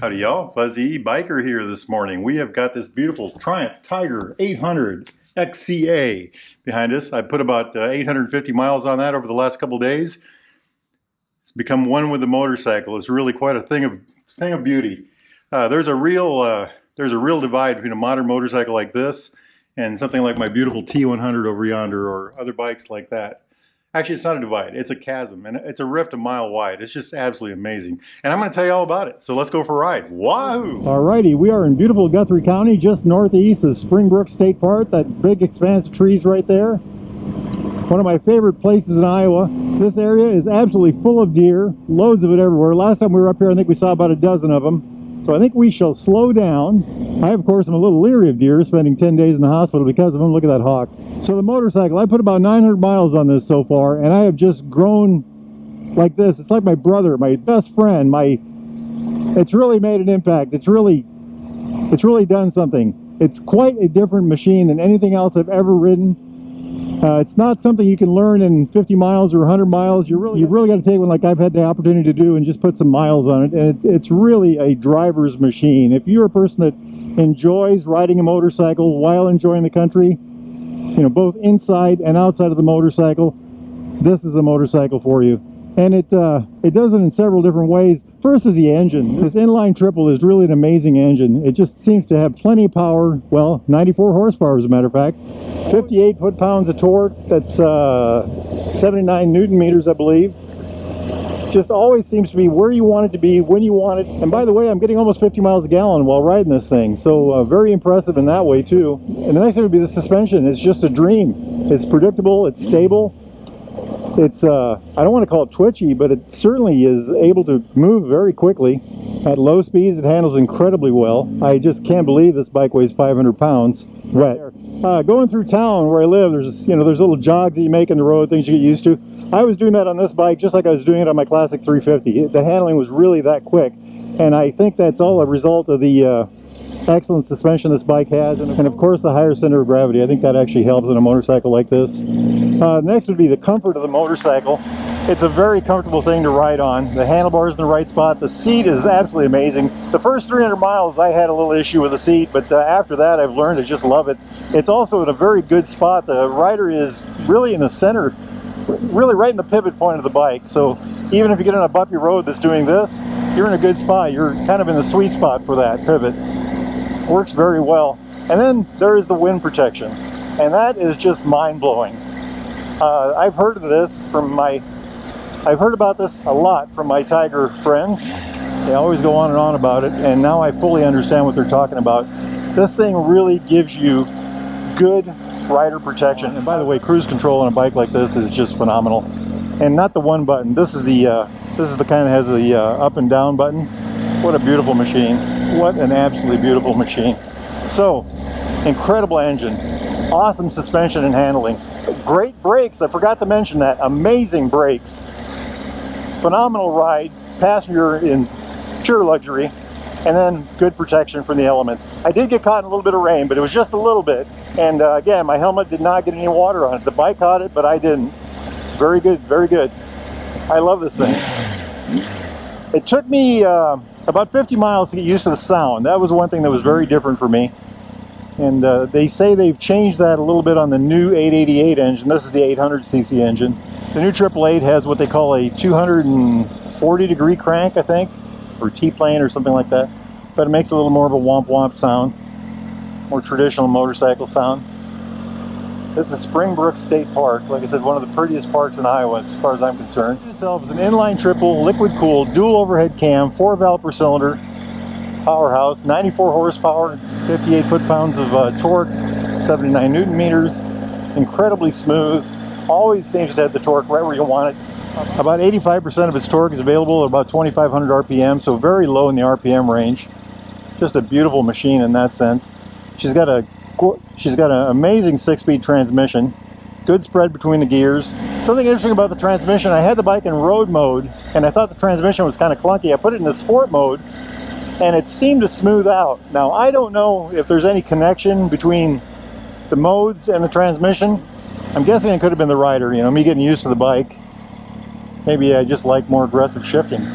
Howdy y'all, Fuzzy E Biker here this morning. We have got this beautiful Triumph Tiger 800 XCA behind us. I put about 850 miles on that over the last couple days. It's become one with the motorcycle. It's really quite a thing of beauty. There's a real divide between a modern motorcycle like this and something like my beautiful T100 over yonder, or other bikes like that. Actually, it's not a divide, it's a chasm, and it's a rift a mile wide. It's just absolutely amazing. And I'm going to tell you all about it, so let's go for a ride. Wahoo! Alrighty, we are in beautiful Guthrie County, just northeast of Springbrook State Park, that big expanse of trees right there. One of my favorite places in Iowa. This area is absolutely full of deer, loads of it everywhere. Last time we were up here, I think we saw about a dozen of them. So I think we shall slow down. I, of course, am a little leery of deer, spending 10 days in the hospital because of them. Look at that hawk. So the motorcycle, I put about 900 miles on this so far, and I have just grown like this. It's like my brother, my best friend. It's really made an impact. It's really done something. It's quite a different machine than anything else I've ever ridden. It's not something you can learn in 50 miles or 100 miles. You've really got to take one like I've had the opportunity to do and just put some miles on it. And it's really a driver's machine. If you're a person that enjoys riding a motorcycle while enjoying the country, you know, both inside and outside of the motorcycle, this is a motorcycle for you. And it does it in several different ways. First is the engine. This inline triple is really an amazing engine. It just seems to have plenty of power. Well, 94 horsepower as a matter of fact. 58 foot-pounds of torque. That's 79 newton meters, I believe. Just always seems to be where you want it to be, when you want it. And by the way, I'm getting almost 50 miles a gallon while riding this thing. So very impressive in that way too. And the next thing would be the suspension. It's just a dream. It's predictable, it's stable. It's, I don't want to call it twitchy, but it certainly is able to move very quickly. At low speeds, it handles incredibly well. I just can't believe this bike weighs 500 pounds wet. Going through town where I live, there's little jogs that you make in the road, things you get used to. I was doing that on this bike just like I was doing it on my classic 350. The handling was really that quick, and I think that's all a result of the excellent suspension this bike has, and of course the higher center of gravity. I think that actually helps in a motorcycle like this. Next would be the comfort of the motorcycle. It's a very comfortable thing to ride on. The handlebars in the right spot. The seat is absolutely amazing. The first 300 miles I had a little issue with the seat, but after that I've learned to just love it. It's also in a very good spot. The rider is really in the center, really right in the pivot point of the bike. So even if you get on a bumpy road that's doing this, you're in a good spot. You're kind of in the sweet spot for that pivot. Works very well. And then there is the wind protection, and that is just mind-blowing. I've heard about this a lot from my Tiger friends. They always go on and on about it, and now I fully understand what they're talking about. This thing really gives you good rider protection. And by the way, cruise control on a bike like this is just phenomenal. And not the one button. This is the kind that has the up and down button. What a beautiful machine. What an absolutely beautiful machine. So, incredible engine, awesome suspension and handling, great brakes, I forgot to mention that, amazing brakes, phenomenal ride, passenger in pure luxury, and then good protection from the elements. I did get caught in a little bit of rain, but it was just a little bit, and again, my helmet did not get any water on it. The bike caught it, but I didn't. Very good, very good. I love this thing. It took me about 50 miles to get used to the sound. That was one thing that was very different for me. And they say they've changed that a little bit on the new 888 engine. This is the 800cc engine. The new 888 has what they call a 240-degree crank, I think, or T-plane or something like that. But it makes a little more of a womp-womp sound, more traditional motorcycle sound. This is Springbrook State Park. Like I said, one of the prettiest parks in Iowa as far as I'm concerned. It itself is an inline triple, liquid-cooled, dual overhead cam, 4-valve per cylinder, powerhouse, 94 horsepower, 58 foot-pounds of torque, 79 newton meters, incredibly smooth, always seems to have the torque right where you want it. About 85% of its torque is available at about 2,500 RPM, so very low in the RPM range. Just a beautiful machine in that sense. She's got an amazing 6-speed transmission, good spread between the gears. Something interesting about the transmission, I had the bike in road mode, and I thought the transmission was kind of clunky. I put it in the sport mode, and it seemed to smooth out. Now, I don't know if there's any connection between the modes and the transmission. I'm guessing it could have been the rider, you know, me getting used to the bike. Maybe I just like more aggressive shifting.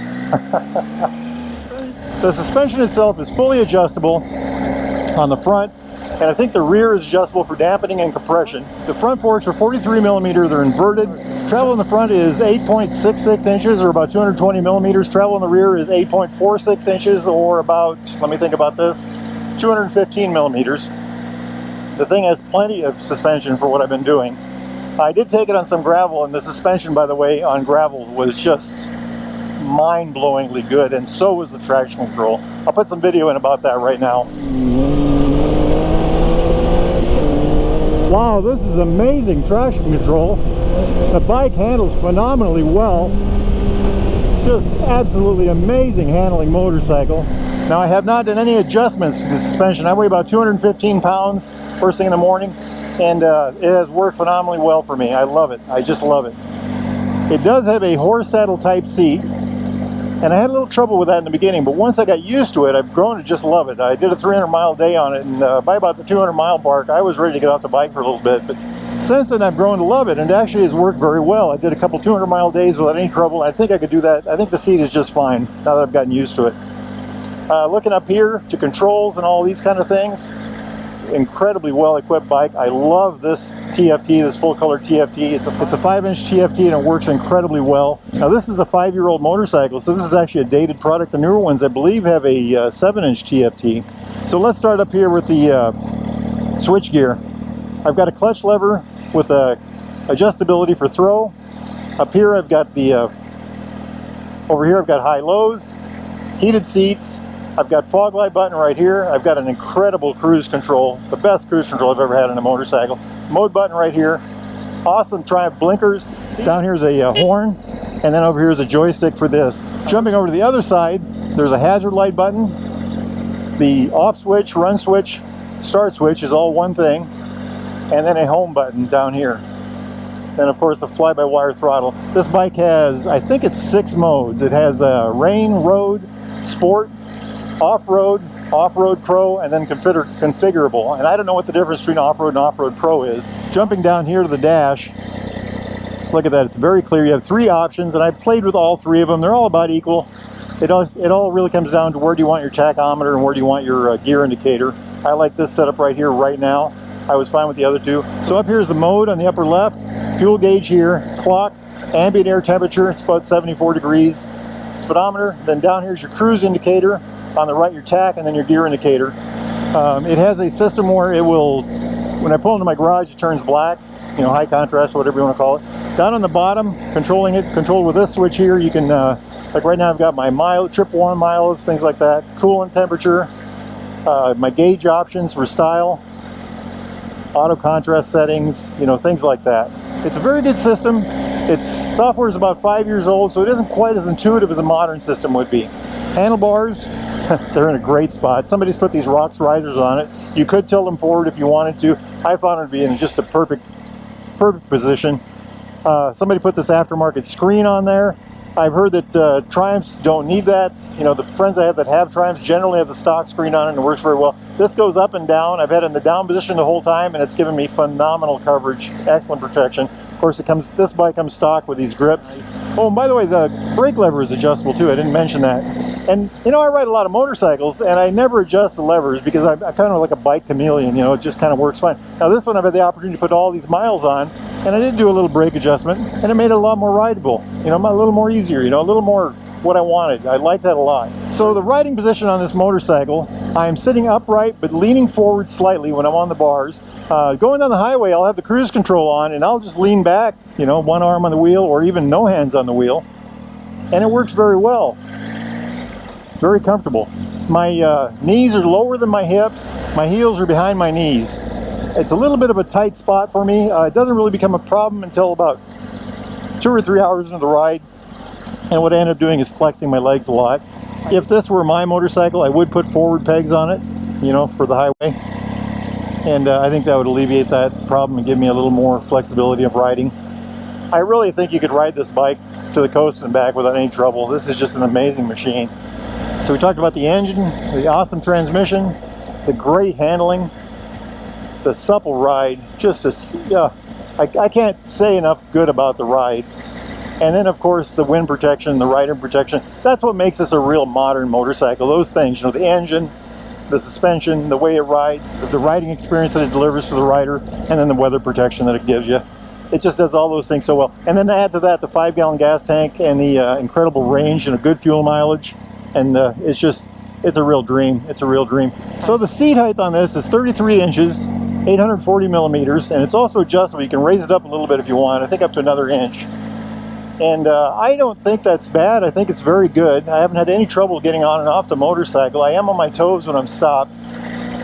The suspension itself is fully adjustable on the front, and I think the rear is adjustable for dampening and compression. The front forks are 43 millimeter, they're inverted. Travel in the front is 8.66 inches, or about 220 millimeters. Travel in the rear is 8.46 inches, or about, let me think about this, 215 millimeters. The thing has plenty of suspension for what I've been doing. I did take it on some gravel, and the suspension, by the way, on gravel was just mind-blowingly good, and so was the traction control. I'll put some video in about that right now. Wow, this is amazing traction control. The bike handles phenomenally well. Just absolutely amazing handling motorcycle. Now, I have not done any adjustments to the suspension. I weigh about 215 pounds first thing in the morning, and it has worked phenomenally well for me. I love it. I just love it. It does have a horse saddle type seat, and I had a little trouble with that in the beginning, but once I got used to it, I've grown to just love it. I did a 300-mile day on it, and by about the 200-mile mark, I was ready to get off the bike for a little bit. But since then, I've grown to love it, and it actually has worked very well. I did a couple 200-mile days without any trouble. I think I could do that. I think the seat is just fine now that I've gotten used to it. Looking up here to controls and all these kind of things, incredibly well-equipped bike. I love this TFT, this full-color TFT. It's a 5-inch TFT, and it works incredibly well. Now, this is a 5-year-old motorcycle, so this is actually a dated product. The newer ones, I believe, have a 7-inch TFT. So let's start up here with the switch gear. I've got a clutch lever with a adjustability for throw. Up here, I've got the over here, I've got high-lows, heated seats. I've got fog light button right here. I've got an incredible cruise control, the best cruise control I've ever had on a motorcycle. Mode button right here. Awesome Triumph blinkers. Down here's a horn, and then over here is a joystick for this. Jumping over to the other side, there's a hazard light button. The off switch, run switch, start switch is all one thing, and then a home button down here. And of course the fly-by-wire throttle. This bike has, I think it's 6 modes. It has rain, road, sport, off-road, off-road pro, and then configurable. And I don't know what the difference between off-road and off-road pro is. Jumping down here to the dash, look at that, it's very clear. You have 3 options, and I played with all 3 of them. They're all about equal. It all really comes down to where do you want your tachometer and where do you want your gear indicator. I like this setup right here right now. I was fine with the other 2. So up here is the mode on the upper left, fuel gauge here, clock, ambient air temperature, it's about 74 degrees, speedometer. Then down here is your cruise indicator. On the right, your tach, and then your gear indicator. It has a system where it will, when I pull into my garage, it turns black, you know, high contrast, whatever you want to call it. Down on the bottom, controlled with this switch here, you can, like right now I've got my trip 1 miles, things like that, coolant temperature, my gauge options for style, auto contrast settings, you know, things like that. It's a very good system. Its software is about 5 years old, so it isn't quite as intuitive as a modern system would be. Handlebars, they're in a great spot. Somebody's put these Rox risers on it. You could tilt them forward if you wanted to. I found it to be in just a perfect position. Somebody put this aftermarket screen on there. I've heard that Triumphs don't need that. You know, the friends I have that have Triumphs generally have the stock screen on it, and it works very well. This goes up and down. I've had it in the down position the whole time, and it's given me phenomenal coverage, excellent protection. Of course, this bike comes stock with these grips. Oh, and by the way, the brake lever is adjustable too. I didn't mention that. And you know, I ride a lot of motorcycles, and I never adjust the levers because I'm kind of like a bike chameleon. You know, it just kind of works fine. Now this one, I've had the opportunity to put all these miles on, and I did do a little brake adjustment, and it made it a lot more rideable. You know, a little more easier. You know, a little more what I wanted. I like that a lot. So the riding position on this motorcycle, I am sitting upright but leaning forward slightly when I'm on the bars. Going down the highway, I'll have the cruise control on, and I'll just lean back, you know, one arm on the wheel or even no hands on the wheel, and it works very well. Very comfortable. My knees are lower than my hips. My heels are behind my knees. It's a little bit of a tight spot for me. It doesn't really become a problem until about 2 or 3 hours into the ride. And what I end up doing is flexing my legs a lot. If this were my motorcycle, I would put forward pegs on it, you know, for the highway. And I think that would alleviate that problem and give me a little more flexibility of riding. I really think you could ride this bike to the coast and back without any trouble. This is just an amazing machine. So we talked about the engine, the awesome transmission, the great handling, the supple ride. I can't say enough good about the ride. And then of course the wind protection, the rider protection. That's what makes this a real modern motorcycle. Those things, you know, the engine, the suspension, the way it rides, the riding experience that it delivers to the rider, and then the weather protection that it gives you. It just does all those things so well. And then add to that the 5-gallon gas tank and the incredible range and a good fuel mileage. And it's a real dream. It's a real dream. So the seat height on this is 33 inches, 840 millimeters, and it's also adjustable. You can raise it up a little bit if you want, I think up to another inch. And I don't think that's bad. I think it's very good. I haven't had any trouble getting on and off the motorcycle. I am on my toes when I'm stopped.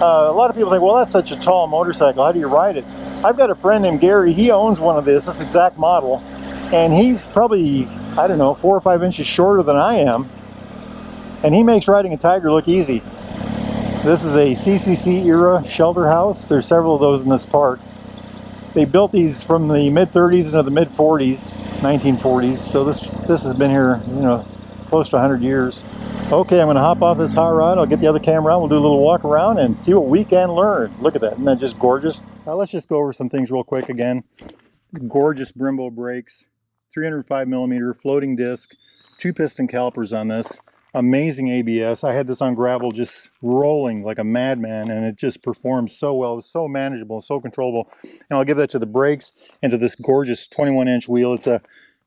A lot of people think, well, that's such a tall motorcycle. How do you ride it? I've got a friend named Gary. He owns one of this exact model. And he's probably, I don't know, 4 or 5 inches shorter than I am. And he makes riding a Tiger look easy. This is a CCC era shelter house. There's several of those in this park. They built these from the mid-30s into the mid-40s, 1940s. So this has been here, you know, close to 100 years. Okay, I'm going to hop off this hot rod. I'll get the other camera out. We'll do a little walk around and see what we can learn. Look at that. Isn't that just gorgeous? Let's just go over some things real quick again. Gorgeous Brembo brakes, 305 millimeter floating disc, 2 piston calipers on this. Amazing ABS. I had this on gravel just rolling like a madman, and it just performed so well. It was so manageable, so controllable. And I'll give that to the brakes and to this gorgeous 21-inch wheel. It's a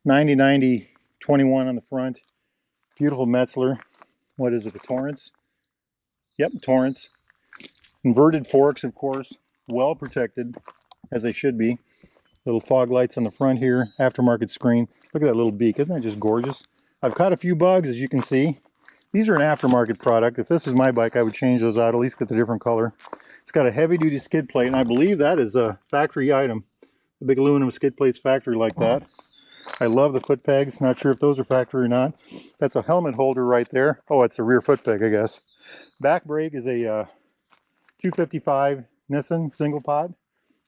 90-90 21 on the front. Beautiful Metzler. What is it, a Torrance? Yep, Torrance. Inverted forks, of course. Well protected, as they should be. Little fog lights on the front here. Aftermarket screen. Look at that little beak. Isn't that just gorgeous? I've caught a few bugs, as you can see. These are an aftermarket product. If this is my bike, I would change those out, at least get the different color. It's got a heavy-duty skid plate, and I believe that is a factory item. The big aluminum skid plate's factory like that. I love the foot pegs. Not sure if those are factory or not. That's a helmet holder right there. Oh, it's a rear foot peg, I guess. Back brake is a 255 Nissan single pot.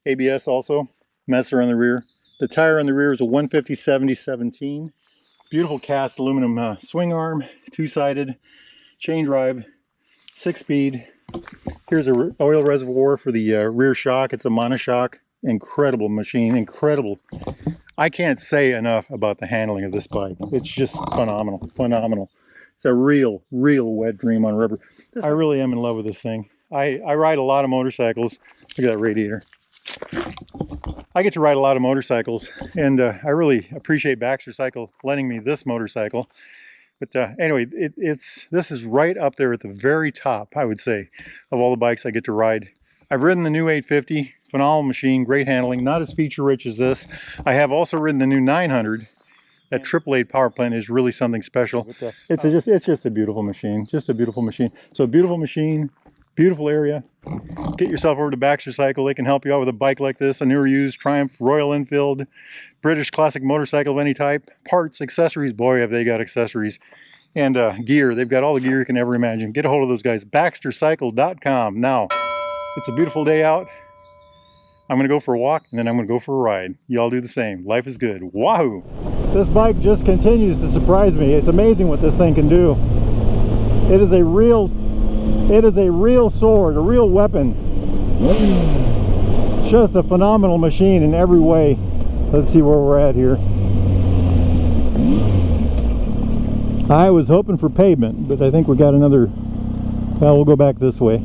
ABS also. Messer on the rear. The tire on the rear is a 150/70/17. Beautiful cast aluminum swing arm, 2-sided, chain drive, 6-speed. Here's a oil reservoir for the rear shock. It's a monoshock. Incredible machine, incredible. I can't say enough about the handling of this bike. It's just phenomenal, phenomenal. It's a real wet dream on rubber. I really am in love with this thing. I ride a lot of motorcycles. Look at that radiator. I get to ride a lot of motorcycles, and I really appreciate Baxter Cycle lending me this motorcycle. But anyway, this is right up there at the very top, I would say, of all the bikes I get to ride. I've ridden the new 850, phenomenal machine, great handling, not as feature-rich as this. I have also ridden the new 900. That 888 power plant is really something special. It's just a beautiful machine, just a beautiful machine. So a beautiful machine, beautiful area. Get yourself over to Baxter Cycle. They can help you out with a bike like this, a newer used Triumph, Royal Enfield, British classic motorcycle of any type, parts, accessories. Boy, have they got accessories. And gear. They've got all the gear you can ever imagine. Get a hold of those guys. BaxterCycle.com. Now, it's a beautiful day out. I'm going to go for a walk, and then I'm going to go for a ride. Y'all do the same. Life is good. Wahoo! This bike just continues to surprise me. It's amazing what this thing can do. It is a real sword, a real weapon. Just a phenomenal machine in every way. Let's see where we're at here. I was hoping for pavement, but I think we got another, well, we'll go back this way.